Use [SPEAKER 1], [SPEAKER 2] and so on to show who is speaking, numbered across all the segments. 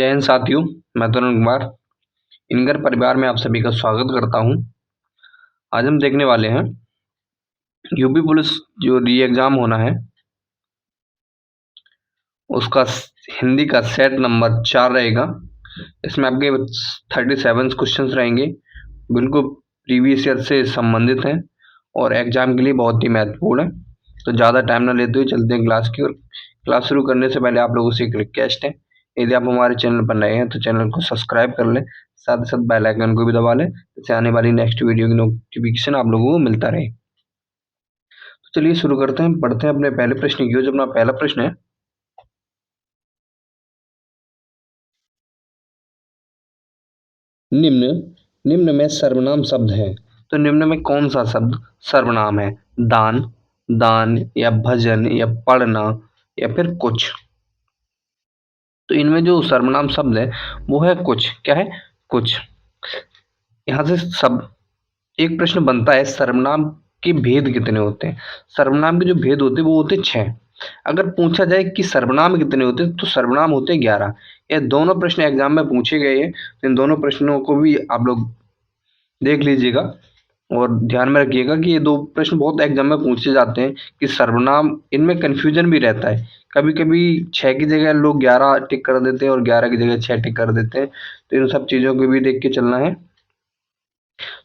[SPEAKER 1] जय हिंद साथियों, मैं तरुण कुमार इनगर परिवार में आप सभी का स्वागत करता हूं। आज हम देखने वाले हैं यूपी पुलिस जो री एग्जाम होना है उसका हिंदी का सेट नंबर 4 रहेगा। इसमें आपके 37 क्वेश्चंस रहेंगे, बिल्कुल प्रीवियस ईयर से संबंधित हैं और एग्जाम के लिए बहुत ही महत्वपूर्ण है। तो ज़्यादा टाइम ना लेते हुए चलते हैं क्लास की ओर। क्लास शुरू करने से पहले आप लोगों से एक रिक्वेस्ट है, यदि आप हमारे चैनल पर नए हैं तो चैनल को सब्सक्राइब कर लें, साथ ही साथ बेल आइकन को भी दबा लें, जिससे आने वाली नेक्स्ट वीडियो की नोटिफिकेशन आप लोगों को मिलता रहे। तो चलिए शुरू करते हैं, पढ़ते हैं अपने पहले प्रश्न की ओर। जो अपना पहला प्रश्न है, निम्न निम्न में सर्वनाम शब्द है। तो निम्न में कौन सा शब्द सर्वनाम है? दान, दान या भजन या पढ़ना या फिर कुछ। तो इनमें जो सर्वनाम शब्द है वो है कुछ। क्या है? कुछ। यहाँ से सब एक प्रश्न बनता है, सर्वनाम के भेद कितने होते हैं? सर्वनाम के जो भेद होते हैं वो होते 6। अगर पूछा जाए कि सर्वनाम कितने होते हैं तो सर्वनाम होते 11। ये दोनों प्रश्न एग्जाम में पूछे गए हैं, इन दोनों प्रश्नों को भी आप लोग देख लीजिएगा और ध्यान में रखिएगा कि ये दो प्रश्न बहुत एग्जाम में पूछे जाते हैं कि सर्वनाम, इनमें कन्फ्यूजन भी रहता है। कभी कभी 6 की जगह लोग 11 टिक कर देते हैं और 11 की जगह 6 टिक कर देते हैं, तो इन सब चीज़ों को भी देख के चलना है।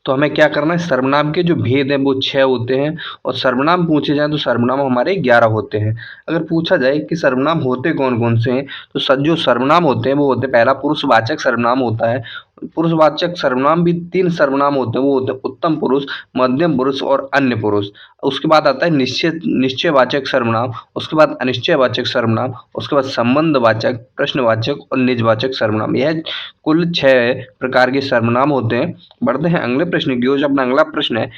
[SPEAKER 1] तो हमें क्या करना है, सर्वनाम के जो भेद हैं वो 6 होते हैं और सर्वनाम पूछे जाएं तो सर्वनाम हमारे 11 होते हैं। अगर पूछा जाए कि सर्वनाम होते कौन कौन से हैं तो जो सर्वनाम होते हैं वो होते हैं, पहला पुरुषवाचक सर्वनाम होता है। पुरुषवाचक सर्वनाम भी 3 सर्वनाम होते हैं, वो होते हैं उत्तम पुरुष, मध्यम पुरुष और अन्य पुरुष। उसके बाद आता है निश्चयवाचक सर्वनाम, उसके बाद अनिश्चयवाचक सर्वनाम, उसके बाद संबंधवाचक, प्रश्नवाचक और निजवाचक सर्वनाम। यह कुल 6 प्रकार के सर्वनाम होते हैं। बढ़ते हैं अगले प्रश्न की ओर। जो अपना अगला प्रश्न है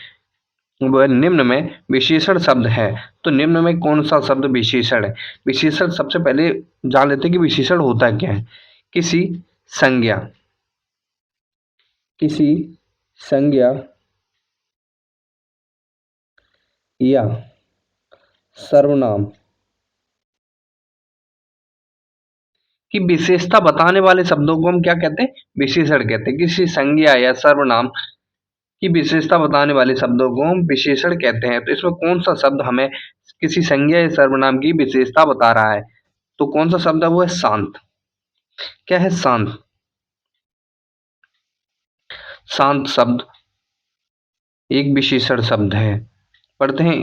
[SPEAKER 1] वो है, निम्न में विशेषण शब्द है। तो निम्न में कौन सा शब्द विशेषण है? विशेषण सबसे पहले जान लेते हैं कि विशेषण होता क्या है। किसी संज्ञा, किसी संज्ञा या सर्वनाम की विशेषता बताने वाले शब्दों को हम क्या कहते हैं? विशेषण कहते हैं। किसी संज्ञा या सर्वनाम की विशेषता बताने वाले शब्दों को हम विशेषण कहते हैं। तो इसमें कौन सा शब्द हमें किसी संज्ञा या सर्वनाम की विशेषता बता रहा है? तो कौन सा शब्द है? वो है शांत। क्या है? शांत। शांत शब्द एक विशेषण शब्द है। पढ़ते हैं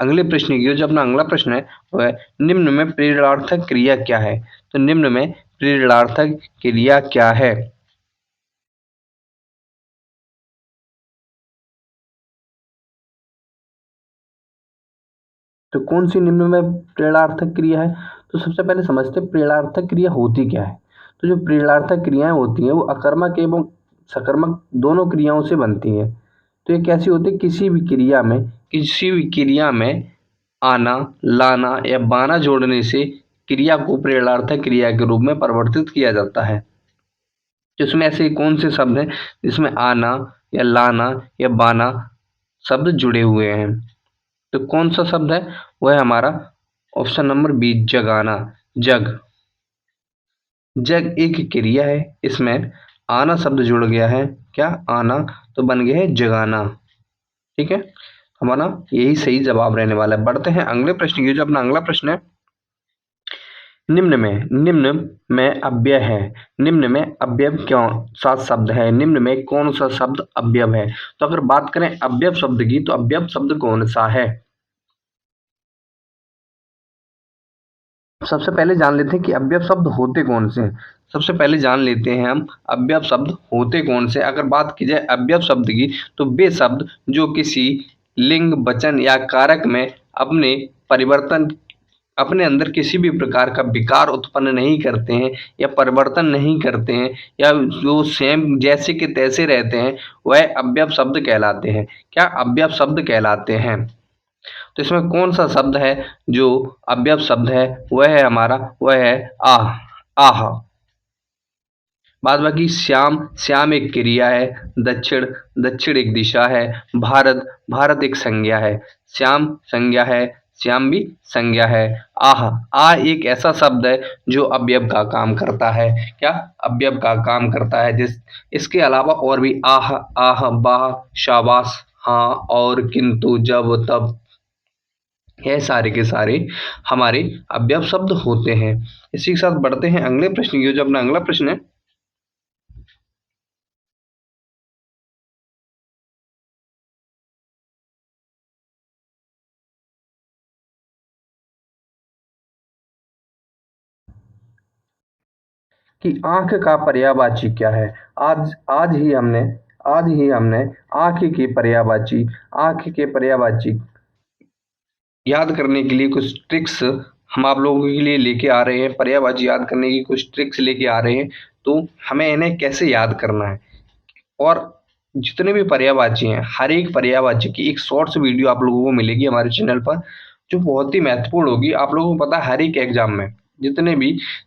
[SPEAKER 1] अगले प्रश्न की ओर। जो अपना अगला प्रश्न है वह है, निम्न में प्रेरणार्थक क्रिया क्या है? तो निम्न में प्रेरणार्थक क्रिया क्या है? तो कौन सी निम्न में प्रेरणार्थक क्रिया है? तो सबसे पहले समझते हैं प्रेरणार्थक क्रिया होती क्या है। तो जो प्रेरणार्थक क्रियाएं होती हैं वो अकर्मक एवं सकर्मक दोनों क्रियाओं से बनती हैं। तो ये कैसी होती है? किसी भी क्रिया में आना, लाना या बाना जोड़ने से क्रिया को प्रेरणार्थक क्रिया के रूप में परिवर्तित किया जाता है। तो इसमें ऐसे कौन से शब्द हैं जिसमें आना या लाना या बाना शब्द जुड़े हुए हैं? तो कौन सा शब्द है? वह है हमारा ऑप्शन नंबर बी, जगाना। जग। जग एक क्रिया है, इसमें आना शब्द जुड़ गया है। क्या? आना। तो बन गया है जगाना। ठीक है, हमारा यही सही जवाब रहने वाला है। बढ़ते हैं अगले प्रश्न की। जो अपना अगला प्रश्न है, निम्न में अव्यय है। निम्न में अव्यय क्यों सा शब्द है? निम्न में कौन सा शब्द अव्यय है? तो अगर बात करें अव्यय शब्द की तो अव्यय शब्द कौन सा है? सबसे पहले जान लेते हैं कि अव्यय शब्द होते कौन से हैं। सबसे पहले जान लेते हैं हम अव्यय शब्द होते कौन से। अगर बात की जाए अव्यय शब्द की तो वे शब्द जो किसी लिंग, वचन या कारक में अपने अंदर किसी भी प्रकार का विकार उत्पन्न नहीं करते हैं या परिवर्तन नहीं करते हैं या जो सेम जैसे के तैसे रहते हैं, वह अव्यय शब्द कहलाते हैं। क्या? अव्यय शब्द कहलाते हैं। तो इसमें कौन सा शब्द है जो अव्यय शब्द है? वह है हमारा, वह है आह। आह। बाद बाकी श्याम, श्याम एक क्रिया है। दक्षिण, दक्षिण एक दिशा है। भारत, भारत एक संज्ञा है। श्याम संज्ञा है, श्याम भी संज्ञा है। आह, आ एक ऐसा शब्द है जो अवयव का काम करता है। क्या? अवयव का काम करता है। इसके अलावा और भी आह, आह, वाह, शाबाश, हाँ, और, किंतु, जब, तब, यह सारे के सारे हमारे अवयव शब्द होते हैं। इसी के साथ बढ़ते हैं अगले प्रश्न की ओर। जो अपना अगला प्रश्न है, कि आंख का पर्यायवाची क्या है। आज आज ही हमने आज ही हमने आंख की पर्यायवाची आंख के पर्यायवाची याद करने के लिए कुछ ट्रिक्स हम आप लोगों के लिए लेके आ रहे हैं। पर्यायवाची याद करने की कुछ ट्रिक्स लेके आ रहे हैं। तो हमें इन्हें कैसे याद करना है, और जितने भी पर्यायवाची हैं, हर एक पर्यायवाची की एक शॉर्ट्स वीडियो आप लोगों को मिलेगी हमारे चैनल पर, जो बहुत ही महत्वपूर्ण होगी। आप लोगों को पता है, हर एक एग्जाम में,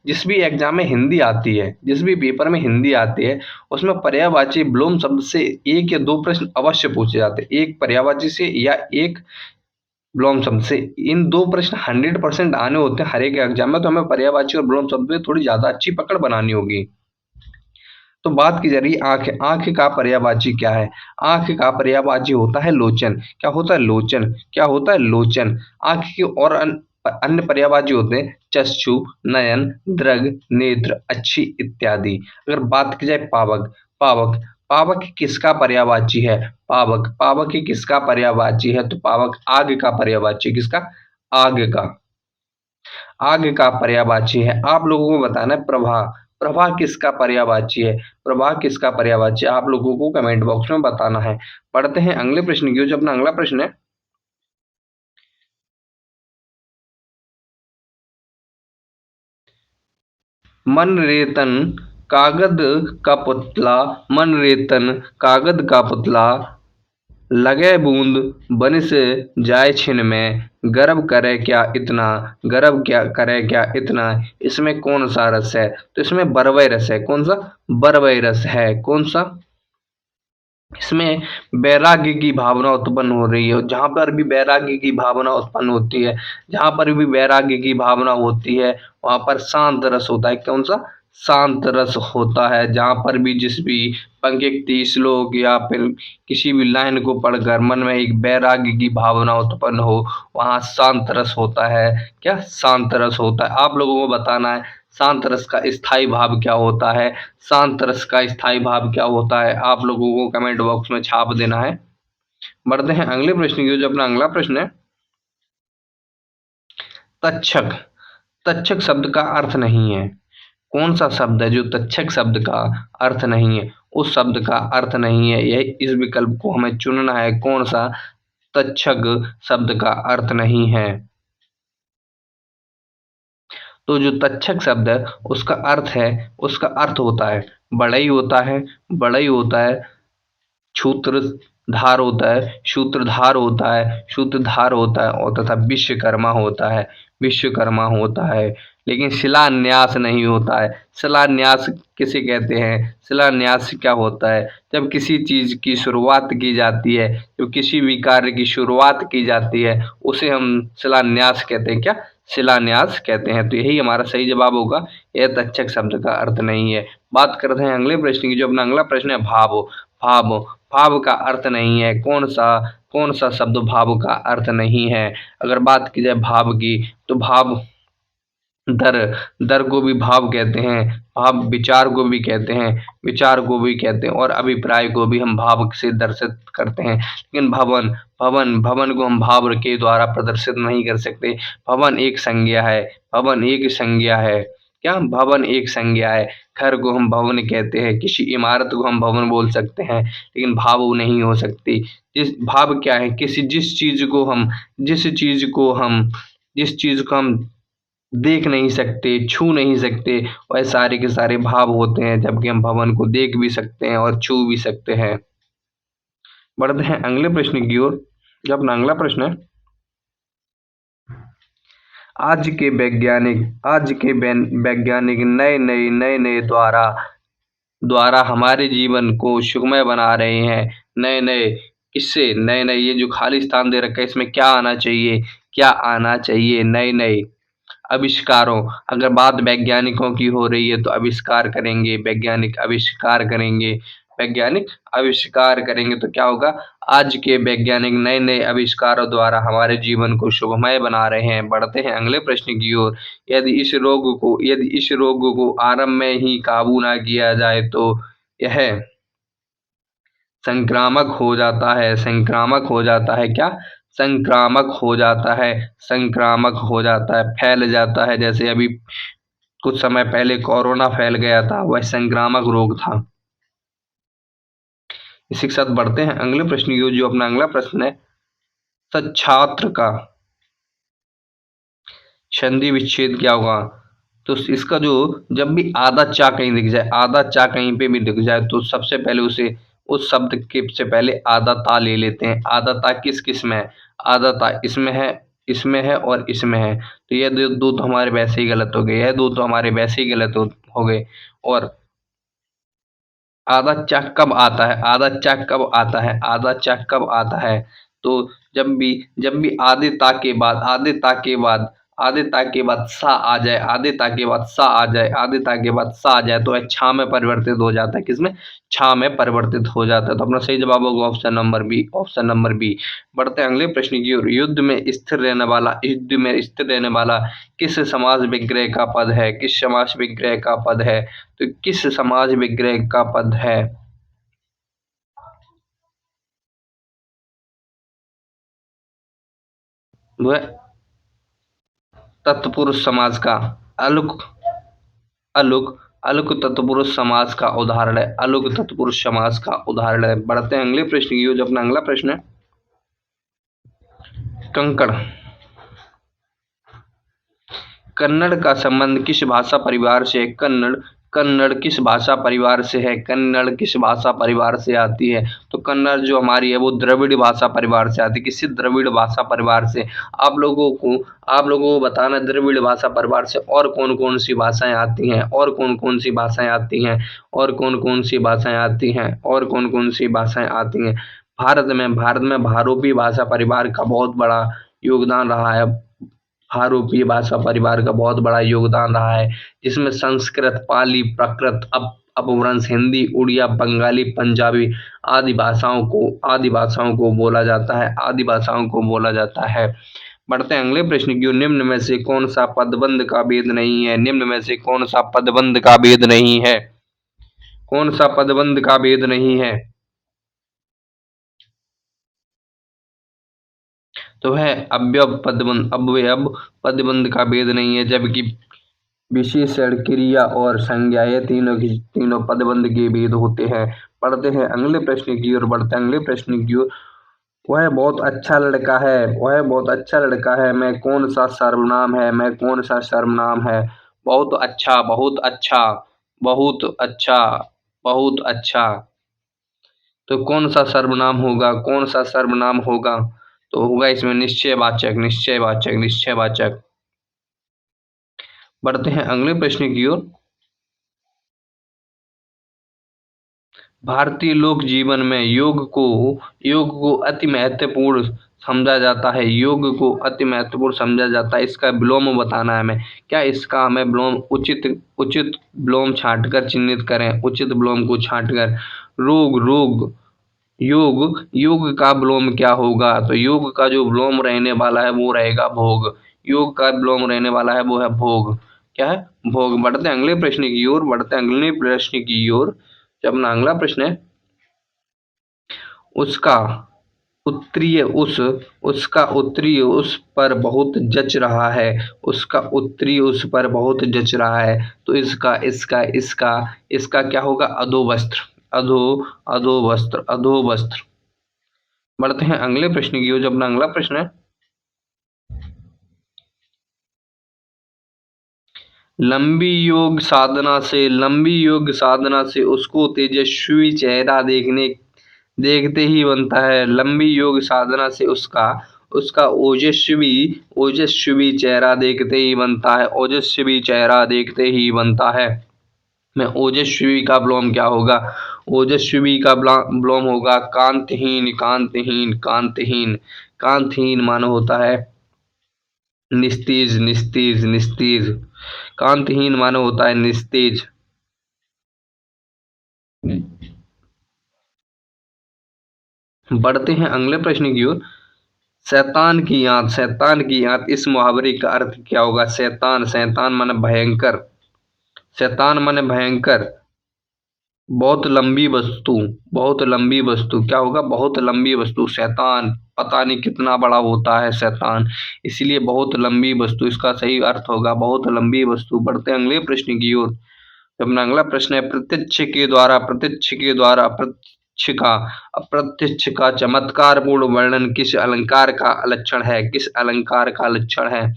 [SPEAKER 1] जिस भी एग्जाम में हिंदी आती है, जिस भी पेपर में हिंदी आती है, उसमें पर्यायवाची विलोम शब्द से एक या दो प्रश्न अवश्य पूछे जाते हैं। एक पर्यायवाची से या एक विलोम शब्द से, इन दो प्रश्न 100% आने होते हैं हर एक एग्जाम में। तो हमें पर्यायवाची और विलोम शब्द में थोड़ी ज्यादा अच्छी पकड़ बनानी होगी। तो बात की जा रही है आंख। आंख का पर्यायवाची क्या है? आंख का पर्यायवाची होता है लोचन। क्या होता है? लोचन। क्या होता है? लोचन। आंख के और अन्य पर्यायवाची होते हैं चक्षु, नयन, दृग, नेत्र, अच्छी इत्यादि। अगर बात की जाए पावक, पावक पावक किसका पर्यायवाची है? पावक पावक किसका पर्यायवाची है? तो पावक आग का पर्यायवाची। किसका? आग का। आग का पर्यायवाची है। आप लोगों को बताना है प्रभा। प्रभा किसका पर्यायवाची है? प्रभा किसका पर्यायवाची है? आप लोगों को कमेंट बॉक्स में बताना है। पढ़ते हैं अगले प्रश्न की ओर। जो अपना अगला प्रश्न है, मन रेतन कागद का पुतला, मन रेतन कागद का पुतला, लगे बूंद बन से जाए छिन में, गर्व करे क्या इतना, गर्व क्या करे क्या इतना। इसमें कौन सा रस है? तो इसमें बरवय रस है। कौन सा? बरवय रस है। कौन सा? इसमें वैराग्य की भावना उत्पन्न हो रही है। जहां पर भी वैराग्य की भावना उत्पन्न होती है, जहां पर भी वैराग्य की भावना होती है, वहां पर शांत रस होता है। कौन सा? शांत रस होता है। जहां पर भी जिस भी पंक्ति, श्लोक या फिर किसी भी लाइन को पढ़कर मन में एक वैराग्य की भावना उत्पन्न हो, वहां शांत रस होता है। क्या? शांत रस होता है। आप लोगों को बताना है शांत रस का स्थायी भाव क्या होता है। शांत रस का स्थायी भाव क्या होता है? आप लोगों को कमेंट बॉक्स में छाप देना है। बढ़ते हैं अगले प्रश्न की ओर। जो अपना अगला प्रश्न है, तक्षक। तक्षक शब्द का अर्थ नहीं है। कौन सा शब्द है जो तक्षक शब्द का अर्थ नहीं है? उस शब्द का अर्थ नहीं है, यह इस विकल्प को हमें चुनना है। कौन सा तक्षक शब्द का अर्थ नहीं है? तो जो तक्षक शब्द है उसका अर्थ होता है बढ़ई, होता है बढ़ई, होता है सूत्रधार, होता है सूत्रधार, होता है सूत्रधार, होता है, और तथा विश्वकर्मा होता है। विश्वकर्मा होता है। लेकिन शिलान्यास नहीं होता है। शिलान्यास किसे कहते हैं? शिलान्यास क्या होता है? जब किसी चीज की शुरुआत की जाती है, जब किसी भी कार्य की शुरुआत की जाती है, उसे हम शिलान्यास कहते हैं। क्या? शिलान्यास कहते हैं। तो यही हमारा सही जवाब होगा। यह तक्षक शब्द का अर्थ नहीं है। बात करते हैं अगले प्रश्न की। जो अपना अगला प्रश्न है, भाव। भाव भाव का अर्थ नहीं है। कौन सा शब्द भाव का अर्थ नहीं है? अगर बात की जाए भाव की, तो भाव दर, दर को भी भाव कहते हैं। भाव विचार को भी कहते हैं, विचार को भी कहते हैं, और अभिप्राय को भी हम भाव से दर्शित करते हैं। लेकिन भवन, भवन को हम भाव के द्वारा प्रदर्शित नहीं कर सकते। भवन एक संज्ञा है। भवन एक संज्ञा है। क्या? भवन एक संज्ञा है। घर को हम भवन कहते हैं, किसी इमारत को हम भवन बोल सकते हैं, लेकिन भाव नहीं हो सकती। भाव क्या है? जिस चीज को हम देख नहीं सकते, छू नहीं सकते, वह सारे के सारे भाव होते हैं। जबकि हम भवन को देख भी सकते हैं और छू भी सकते हैं। बढ़ते हैं अगले प्रश्न की ओर। जो अपना अगला प्रश्न है, आज के वैज्ञानिक नए नए द्वारा हमारे जीवन को सुखमय बना रहे हैं। नए नए किससे? नए नए, ये जो खाली स्थान दे रखा है, इसमें क्या आना चाहिए? क्या आना चाहिए? नए नए आविष्कारों। अगर बात वैज्ञानिकों की हो रही है तो आविष्कार करेंगे, वैज्ञानिक आविष्कार करेंगे, वैज्ञानिक आविष्कार करेंगे तो क्या होगा? आज के वैज्ञानिक नए नए आविष्कारों द्वारा हमारे जीवन को शुभमय बना रहे हैं। बढ़ते हैं अगले प्रश्न की ओर। यदि इस रोग को आरंभ में ही काबू ना किया जाए तो यह संक्रामक हो जाता है। संक्रामक हो जाता है क्या? संक्रामक हो जाता है। संक्रामक हो जाता है, फैल जाता है। जैसे अभी कुछ समय पहले कोरोना फैल गया था, वह संक्रामक रोग था। इसी के साथ बढ़ते हैं अगले प्रश्न की ओर। जो अपना अगला प्रश्न है, सच्छात्र का संधि विच्छेद क्या होगा? तो इसका जो, जब भी आधा चा कहीं दिख जाए, आधा चा कहीं पे भी दिख जाए तो सबसे पहले उसे उस शब्द के से पहले आधा ता ले लेते हैं। आधा ता किस किस में है? आधा ता इसमें है, इसमें है और इसमें है। तो ये दो तो हमारे वैसे ही गलत हो गए, यह दो तो हमारे वैसे ही गलत हो गए। और आधा चक कब आता है? आधा चक कब आता है? आधा चक कब आता है? तो जब भी आधे ता के बाद सा आ जाए, आधे ता के बाद सा आ जाए, आधे ता के बाद सा आ जाए तो वह छा में परिवर्तित हो जाता है। किसमें? छा में परिवर्तित हो जाता है। तो अपना सही जवाब होगा option number B, option number B. बढ़ते हैं अगले प्रश्न की ओर। युद्ध में स्थिर रहने वाला किस समाज विग्रह का पद है? किस समाज विग्रह का पद है? तो किस समाज विग्रह का पद है? वह तत्पुरुष समाज का अलुक अलुक अलुक तत्पुरुष समाज का उदाहरण है। अलुक तत्पुरुष समाज का उदाहरण है। बढ़ते हैं अगले प्रश्न की ओर। जो अपना अगला प्रश्न है, कंकड़ कन्नड़ का संबंध किस भाषा परिवार से है? कन्नड़ कन्नड़ किस भाषा परिवार से है? कन्नड़ किस भाषा परिवार से आती है? तो कन्नड़ जो हमारी है वो द्रविड़ भाषा परिवार से आती है। किसी द्रविड़ भाषा परिवार से। आप लोगों को आप लोगों को बताना, द्रविड़ भाषा परिवार से और कौन कौन सी भाषाएं आती हैं? और कौन कौन सी भाषाएं आती हैं? और कौन कौन सी भाषाएं आती हैं? और कौन कौन सी भाषाएं आती हैं? भारत में भारोपी भाषा परिवार का बहुत बड़ा योगदान रहा है। आरोपीय भाषा परिवार का बहुत बड़ा योगदान रहा है, जिसमें संस्कृत, पाली, प्राकृत, अपभ्रंश, हिंदी, उड़िया, बंगाली, पंजाबी आदि भाषाओं को बोला जाता है। आदि भाषाओं को बोला जाता है। बढ़ते हैं अगले प्रश्न की ओर। निम्न में से कौन सा पदबंध का भेद नहीं है? निम्न में से कौन सा पदबंध का भेद नहीं है? कौन सा पदबंध का भेद नहीं है? तो है अव्यव पदबंध का भेद नहीं है, जबकि विशेषण, क्रिया और संज्ञा, ये तीनों पदबंध के भेद होते हैं। पढ़ते हैं अगले प्रश्न की ओर। बढ़ते हैं अगले प्रश्न की ओर। वह बहुत अच्छा लड़का है, वह बहुत अच्छा लड़का है, मैं कौन सा सर्वनाम है? मैं कौन सा सर्वनाम है? बहुत अच्छा, बहुत अच्छा, बहुत अच्छा, बहुत अच्छा। तो कौन सा सर्वनाम होगा? कौन सा सर्वनाम होगा? तो होगा इसमें निश्चयवाचक, निश्चयवाचक, निश्चयवाचक। बढ़ते हैं अगले प्रश्न की ओर। भारतीय लोक जीवन में योग को अति महत्वपूर्ण समझा जाता है। योग को अति महत्वपूर्ण समझा जाता है। इसका विलोम बताना है हमें। क्या इसका हमें विलोम उचित उचित विलोम छांटकर चिन्हित करें। उचित विलोम को छांटकर। रोग रोग योग योग का विलोम क्या होगा? तो योग का जो विलोम रहने वाला है वो रहेगा भोग। योग का विलोम रहने वाला है वो है भोग। क्या है? भोग। बढ़ते हैं अगले प्रश्न की ओर। बढ़ते हैं अगले प्रश्न की ओर। जो अपना अगला प्रश्न है, उसका उत्तरीय उस पर बहुत जच रहा है। उसका उत्तरीय उस पर बहुत जच रहा है। तो इसका इसका इसका इसका क्या होगा? अधोवस्त्र, अधोवस्त्र, अधोवस्त्र। बढ़ते हैं अगले प्रश्न की ओर। जो अपना अगला प्रश्न है, लंबी योग साधना से उसको तेजस्वी चेहरा देखते ही बनता है। लंबी योग साधना से उसका उसका ओजस्वी ओजस्वी चेहरा देखते ही बनता है। ओजस्वी चेहरा देखते ही बनता है। में ओजस्वी का विलोम क्या होगा? ओजस्वी का विलोम होगा कांतिहीन, कांतिहीन, कांतिहीन। कांतिहीन मानो होता है निस्तेज, निस्तेज, निस्तेज। कांतिहीन माने होता है निस्तेज। बढ़ते हैं अगले प्रश्न की ओर। शैतान की आंत, शैतान की आंत, इस मुहावरे का अर्थ क्या होगा? शैतान, शैतान माने भयंकर, शैतान माने भयंकर। बहुत लंबी वस्तु, बहुत लंबी वस्तु क्या होगा? बहुत लंबी वस्तु। शैतान पता नहीं कितना बड़ा होता है शैतान, इसलिए बहुत लंबी वस्तु इसका सही अर्थ होगा, बहुत लंबी वस्तु। बढ़ते हैं अगले प्रश्न की ओर। अपना अगला प्रश्न है, प्रत्यक्ष के द्वारा, प्रत्यक्ष के द्वारा, प्रत्यक्ष का, अप्रत्यक्ष का चमत्कारपूर्ण वर्णन किस अलंकार का लक्षण है? किस अलंकार का लक्षण है?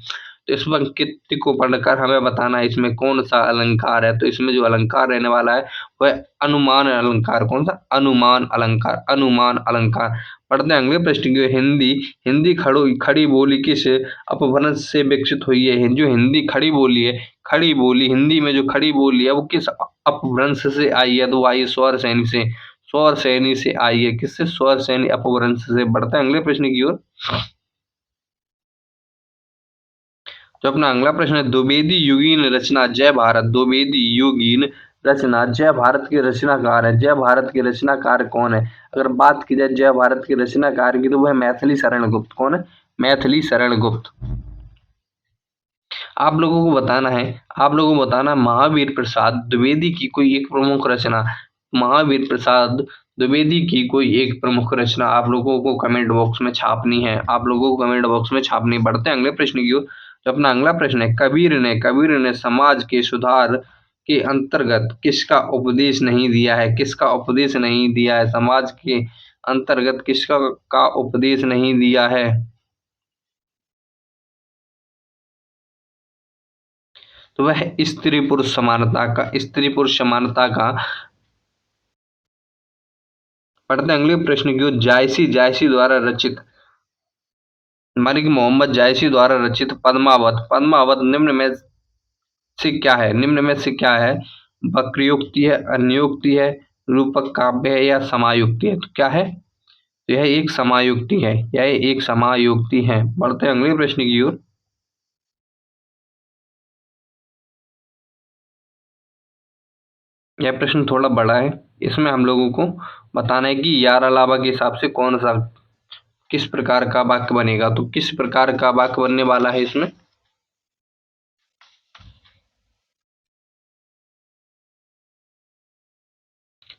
[SPEAKER 1] तो इस पंक्ति को पढ़कर हमें बताना है इसमें कौन सा अलंकार है। तो इसमें जो अलंकार रहने वाला है वह अनुमान अलंकार। कौन सा? अनुमान अलंकार, अनुमान अलंकार। पढ़ते हैं अगले प्रश्न की। हिंदी, हिंदी खड़ी बोली किस अपभ्रंश से विकसित हुई है? जो हिंदी खड़ी बोली है, खड़ी बोली, हिंदी में जो खड़ी बोली है वो किस अपभ्रंश से आई है? तो आई स्वर सैनी से, स्वर सैनी से आई है। किससे? स्वर सैनी अपभ्रंश से। बढ़ते हैं अगले प्रश्न की ओर। तो अपना अगला प्रश्न है, द्विवेदी युगीन रचना जय भारत, द्विवेदी युगीन रचना जय भारत के रचनाकार है। जय भारत के रचनाकार कौन है? अगर बात की जाए जय भारत के रचनाकार की तो वह मैथिली शरण गुप्त। कौन है? मैथिली शरण गुप्त। आप लोगों को बताना है, आप लोगों को बताना महावीर प्रसाद द्विवेदी की कोई एक प्रमुख रचना, महावीर प्रसाद द्विवेदी की कोई एक प्रमुख रचना आप लोगों को कमेंट बॉक्स में छापनी है, आप लोगों को कमेंट बॉक्स में छापनी। बढ़ते हैं अगले प्रश्न की ओर। तो अपना अगला प्रश्न है, कबीर ने समाज के सुधार के अंतर्गत किसका उपदेश नहीं दिया है? किसका उपदेश नहीं दिया है? समाज के अंतर्गत किसका का उपदेश नहीं दिया है? तो वह स्त्री पुरुष समानता का, स्त्री पुरुष समानता का। पढ़ते हैं अगले प्रश्न की ओर। जायसी, जायसी द्वारा रचित, मालिक मोहम्मद जायसी द्वारा रचित पद्मावत, पद्मावत निम्न में से क्या है? निम्न में से क्या है? वक्रयुक्ति है, अन्योक्ति है, रूपक काव्य है या समायुक्ति है? तो क्या है? तो यह एक समायुक्ति है, यह एक समायुक्ति है। बढ़ते हैं अगले प्रश्न की ओर। यह प्रश्न थोड़ा बड़ा है, इसमें हम लोगों को बताना है कि यार अलावा के हिसाब से कौन सा, किस प्रकार का वाक्य बनेगा। तो किस प्रकार का वाक्य बनने वाला है इसमें?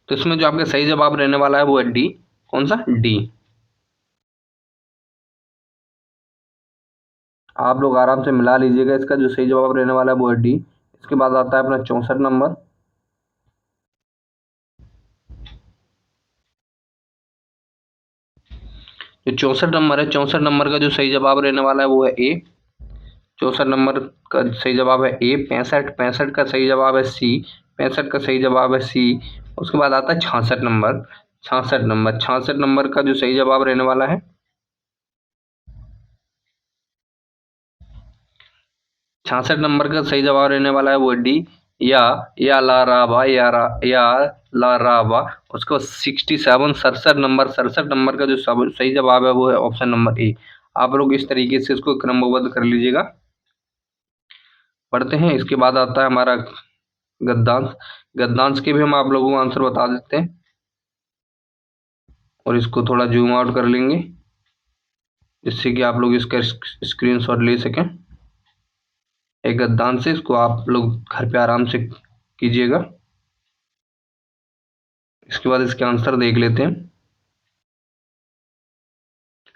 [SPEAKER 1] तो इसमें जो आपका सही जवाब रहने वाला है वो है डी। कौन सा? डी। आप लोग आराम से मिला लीजिएगा, इसका जो सही जवाब रहने वाला है वो है डी। इसके बाद आता है अपना 64 नंबर। जो 64 नंबर है, 64 नंबर का जो सही जवाब रहने वाला है वो है ए। 64 नंबर का सही जवाब है ए। 65, 65 का सही जवाब है सी। 65 का सही जवाब है सी। उसके बाद आता है 66 नंबर। 66 नंबर, 66 नंबर का जो सही जवाब रहने वाला है, 66 नंबर का सही जवाब रहने वाला है वो डी। या ला राबा, या ला राबा। उसको 67, 67 नंबर, 67 नंबर का जो सही जवाब है वो है ऑप्शन नंबर ए। आप लोग इस तरीके से इसको क्रमबद्ध कर लीजिएगा। पढ़ते हैं, इसके बाद आता है हमारा गद्यांश। गद्यांश के भी हम आप लोगों को आंसर बता देते हैं और इसको थोड़ा जूम आउट कर लेंगे जिससे कि आप लोग इसका स्क्रीनशॉट ले सकें। एक गद्यांश से इसको आप लोग घर पे आराम से कीजिएगा। इसके बाद इसके आंसर देख लेते हैं।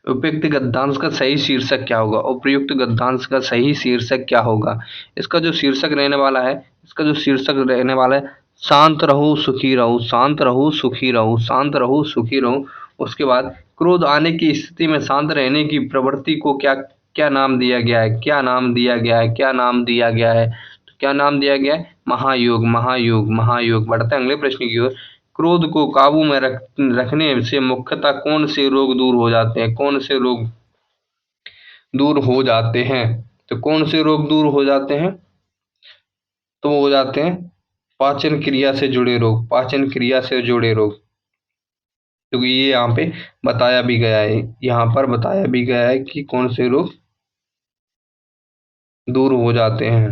[SPEAKER 1] उपयुक्त गद्यांश का सही शीर्षक क्या होगा? उपयुक्त गद्यांश का सही शीर्षक क्या होगा? इसका जो शीर्षक रहने वाला है, इसका जो शीर्षक रहने वाला है, शांत रहो सुखी रहो, शांत रहो सुखी रहो, शांत रहो सुखी रहो। उसके बाद क्रोध आने की स्थिति में शांत रहने की प्रवृत्ति को क्या क्या नाम दिया गया है? क्या नाम दिया गया है? क्या नाम दिया गया है? तो क्या नाम दिया गया है? महायोग, महायोग, महायोग। बढ़ते हैं अगले प्रश्न की ओर। क्रोध को काबू में रखने से मुख्यतः कौन से रोग दूर हो जाते हैं? कौन से रोग दूर हो जाते हैं? तो कौन से रोग दूर हो जाते हैं? तो वो हो जाते हैं पाचन क्रिया से जुड़े रोग, पाचन क्रिया से जुड़े रोग। क्योंकि ये यहाँ पे बताया भी गया है, यहाँ पर बताया भी गया है कि कौन से रोग दूर हो जाते हैं।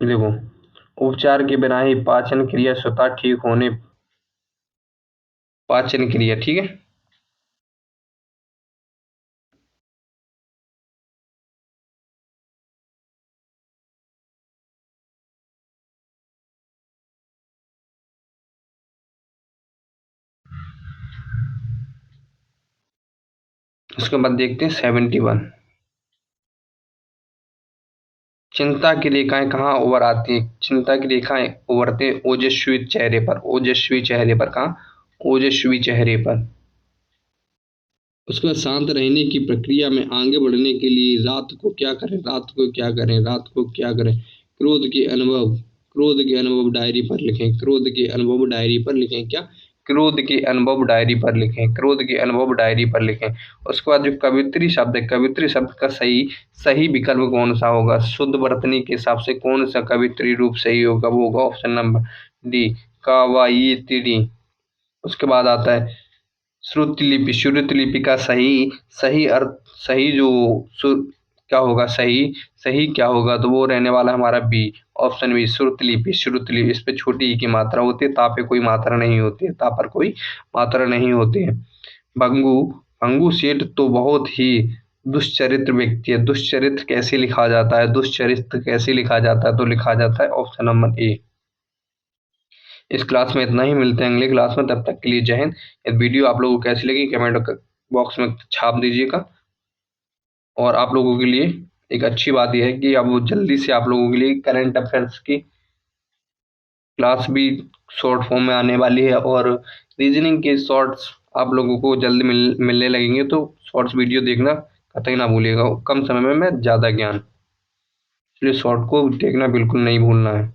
[SPEAKER 1] देखो, उपचार के बिना ही पाचन क्रिया स्वतः ठीक होने, पाचन क्रिया, ठीक है। उसके बाद देखते हैं 71। चिंता की रेखाएं कहाँ उभर आती है? चिंता की रेखाएं उभरते हैं ओजस्वी चेहरे पर। ओजस्वी चेहरे पर कहाँ? ओजस्वी चेहरे पर। उसके बाद शांत रहने की प्रक्रिया में आगे बढ़ने के लिए रात को क्या करें? रात को क्या करें? रात को क्या करें? क्रोध के अनुभव, क्रोध के अनुभव डायरी पर लिखें। क्रोध के अनुभव डायरी पर लिखें। क्या? क्रोध के अनुभव डायरी पर लिखें। क्रोध के अनुभव डायरी पर लिखें। उसके बाद जो कवित्री शब्द है, कवित्री शब्द का सही सही विकल्प कौन सा होगा? शुद्ध वर्तनी के हिसाब से कौन सा कवित्री रूप सही होगा? वो होगा ऑप्शन नंबर डी, कावायितिरी। उसके बाद आता है श्रुतलिपि। श्रुतलिपि का सही सही अर्थ, सही जो सुर क्या होगा? सही सही क्या होगा? तो वो रहने वाला हमारा बी, ऑप्शन बी, श्रुतलिपि। श्रुतलिपि, इस पे छोटी ई की मात्रा होती है, ता पे कोई मात्रा नहीं होती है, ता पर कोई मात्रा नहीं होती है। भंगु, भंगु सेठ तो बहुत ही दुष्चरित्र व्यक्ति है। दुष्चरित्र कैसे लिखा जाता है? दुष्चरित्र कैसे लिखा जाता है? तो लिखा जाता है ऑप्शन नंबर ए। इस क्लास में इतना ही, मिलते हैं अगली क्लास में, तब तक के लिए जय हिंद। ये वीडियो आप लोगों को कैसी लगी कमेंट बॉक्स में छाप दीजिएगा। और आप लोगों के लिए एक अच्छी बात यह है कि अब जल्दी से आप लोगों के लिए करंट अफेयर्स की क्लास भी शॉर्ट फॉर्म में आने वाली है, और रीजनिंग के शॉर्ट्स आप लोगों को जल्द मिलने लगेंगे, तो शॉर्ट्स वीडियो देखना कतई ना भूलिएगा। कम समय में ज़्यादा ज्ञान, इसलिए शॉर्ट को देखना बिल्कुल नहीं भूलना है।